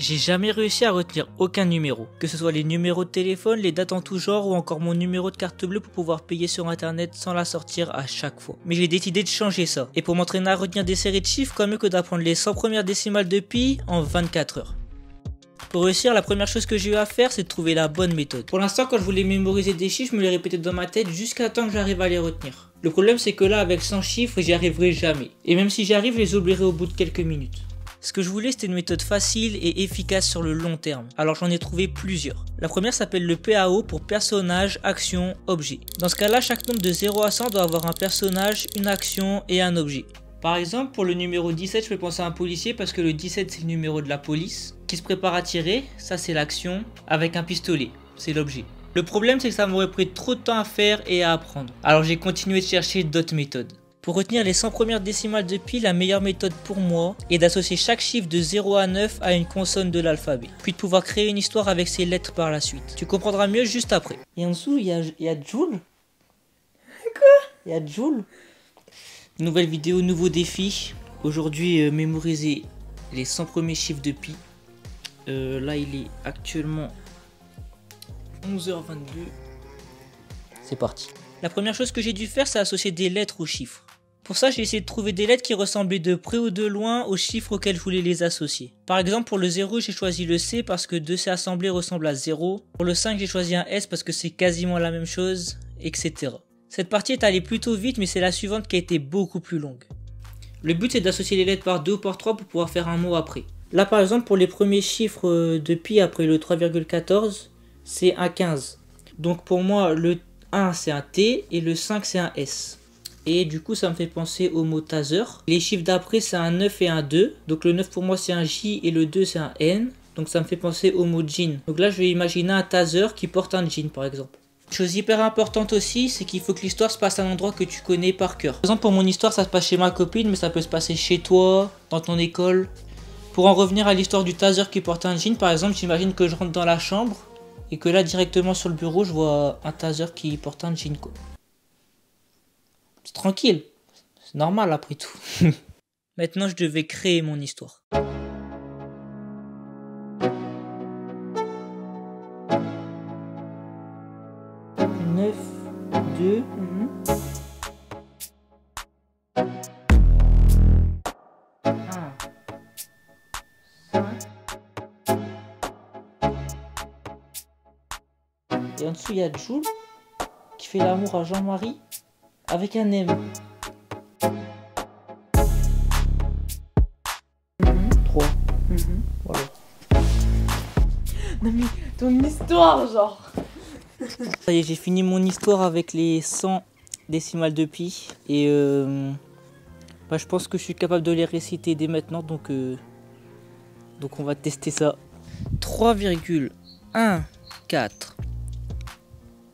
J'ai jamais réussi à retenir aucun numéro, que ce soit les numéros de téléphone, les dates en tout genre ou encore mon numéro de carte bleue pour pouvoir payer sur internet sans la sortir à chaque fois. Mais j'ai décidé de changer ça, et pour m'entraîner à retenir des séries de chiffres, quoi mieux que d'apprendre les 100 premières décimales de pi en 24 heures. Pour réussir, la première chose que j'ai eu à faire, c'est de trouver la bonne méthode. Pour l'instant, quand je voulais mémoriser des chiffres, je me les répétais dans ma tête jusqu'à temps que j'arrive à les retenir. Le problème, c'est que là, avec 100 chiffres, j'y arriverai jamais. Et même si j'y arrive, je les oublierai au bout de quelques minutes. Ce que je voulais, c'était une méthode facile et efficace sur le long terme. Alors j'en ai trouvé plusieurs. La première s'appelle le PAO pour personnage, action, objet. Dans ce cas-là, chaque nombre de 0 à 100 doit avoir un personnage, une action et un objet. Par exemple, pour le numéro 17, je peux penser à un policier parce que le 17 c'est le numéro de la police qui se prépare à tirer, ça c'est l'action, avec un pistolet, c'est l'objet. Le problème, c'est que ça m'aurait pris trop de temps à faire et à apprendre. Alors j'ai continué de chercher d'autres méthodes. Pour retenir les 100 premières décimales de pi, la meilleure méthode pour moi est d'associer chaque chiffre de 0 à 9 à une consonne de l'alphabet, puis de pouvoir créer une histoire avec ces lettres par la suite. Tu comprendras mieux juste après. Et en dessous, il y a Joule. Quoi? Il y a Joule. Nouvelle vidéo, nouveau défi. Aujourd'hui, mémoriser les 100 premiers chiffres de pi. Là, il est actuellement 11h22. C'est parti. La première chose que j'ai dû faire, c'est associer des lettres aux chiffres. Pour ça, j'ai essayé de trouver des lettres qui ressemblaient de près ou de loin aux chiffres auxquels je voulais les associer. Par exemple, pour le 0, j'ai choisi le C parce que 2C assemblé ressemble à 0. Pour le 5, j'ai choisi un S parce que c'est quasiment la même chose, etc. Cette partie est allée plutôt vite, mais c'est la suivante qui a été beaucoup plus longue. Le but, c'est d'associer les lettres par 2 ou par 3 pour pouvoir faire un mot après. Là, par exemple, pour les premiers chiffres de pi après le 3,14, c'est un 15. Donc pour moi, le 1 c'est un T et le 5 c'est un S. Et du coup ça me fait penser au mot taser. Les chiffres d'après c'est un 9 et un 2. Donc le 9 pour moi c'est un J et le 2 c'est un N. Donc ça me fait penser au mot jean. Donc là je vais imaginer un taser qui porte un jean par exemple. Chose hyper importante aussi, c'est qu'il faut que l'histoire se passe à un endroit que tu connais par cœur. Par exemple pour mon histoire ça se passe chez ma copine, mais ça peut se passer chez toi, dans ton école. Pour en revenir à l'histoire du taser qui porte un jean, par exemple j'imagine que je rentre dans la chambre et que là directement sur le bureau je vois un taser qui porte un jean quoi. C'est tranquille, c'est normal après tout. Maintenant je devais créer mon histoire. Neuf, 2, et en dessous il y a Joule qui fait l'amour à Jean-Marie avec un M. 3. Voilà. Non mais ton histoire genre. Ça y est, j'ai fini mon histoire avec les 100 décimales de pi et je pense que je suis capable de les réciter dès maintenant donc on va tester ça. 3,14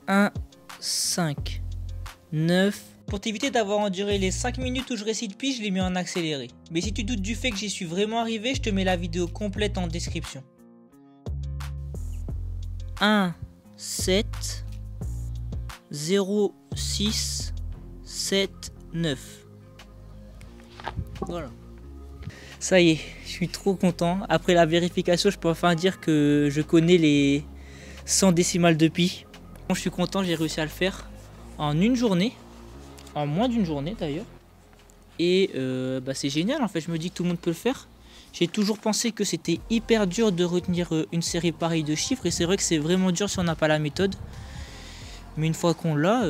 1, 5, 9. Pour t'éviter d'avoir enduré les 5 minutes où je récite pi, je l'ai mis en accéléré. Mais si tu doutes du fait que j'y suis vraiment arrivé, je te mets la vidéo complète en description. 1, 7, 0, 6, 7, 9. Voilà. Ça y est, je suis trop content. Après la vérification, je peux enfin dire que je connais les 100 décimales de pi. Je suis content, j'ai réussi à le faire en une journée, en moins d'une journée d'ailleurs. Et c'est génial en fait, je me dis que tout le monde peut le faire. J'ai toujours pensé que c'était hyper dur de retenir une série pareille de chiffres. Et c'est vrai que c'est vraiment dur si on n'a pas la méthode. Mais une fois qu'on l'a,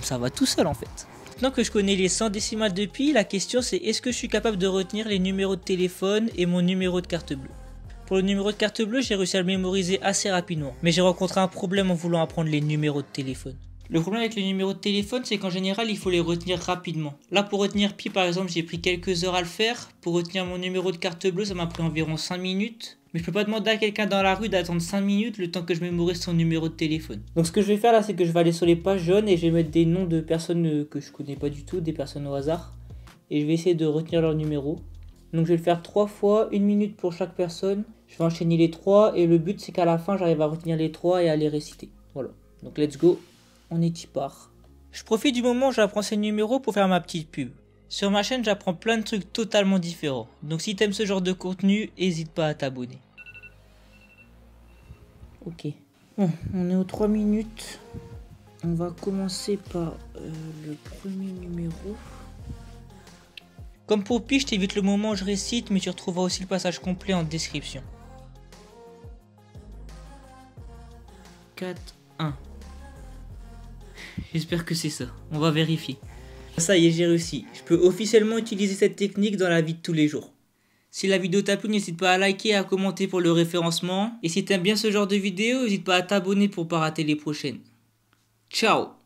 ça va tout seul en fait. Maintenant que je connais les 100 décimales de pi, la question c'est est-ce que je suis capable de retenir les numéros de téléphone et mon numéro de carte bleue. Pour le numéro de carte bleue, j'ai réussi à le mémoriser assez rapidement. Mais j'ai rencontré un problème en voulant apprendre les numéros de téléphone. Le problème avec les numéros de téléphone, c'est qu'en général, il faut les retenir rapidement. Là, pour retenir pi, par exemple, j'ai pris quelques heures à le faire. Pour retenir mon numéro de carte bleue, ça m'a pris environ 5 minutes. Mais je peux pas demander à quelqu'un dans la rue d'attendre 5 minutes le temps que je mémorise son numéro de téléphone. Donc ce que je vais faire là, c'est que je vais aller sur les pages jaunes et je vais mettre des noms de personnes que je connais pas du tout, des personnes au hasard. Et je vais essayer de retenir leur numéro. Donc je vais le faire 3 fois, 1 minute pour chaque personne. Je vais enchaîner les 3 et le but c'est qu'à la fin j'arrive à retenir les 3 et à les réciter. Voilà, donc let's go, on y part. Je profite du moment où j'apprends ces numéros pour faire ma petite pub. Sur ma chaîne, j'apprends plein de trucs totalement différents. Donc si t'aimes ce genre de contenu, n'hésite pas à t'abonner. Ok. Bon, on est aux 3 minutes. On va commencer par le premier numéro. Comme pour Pi, je t'évite le moment où je récite, mais tu retrouveras aussi le passage complet en description. 4-1. J'espère que c'est ça. On va vérifier. Ça y est, j'ai réussi. Je peux officiellement utiliser cette technique dans la vie de tous les jours. Si la vidéo t'a plu, n'hésite pas à liker et à commenter pour le référencement. Et si t'aimes bien ce genre de vidéo, n'hésite pas à t'abonner pour pas rater les prochaines. Ciao!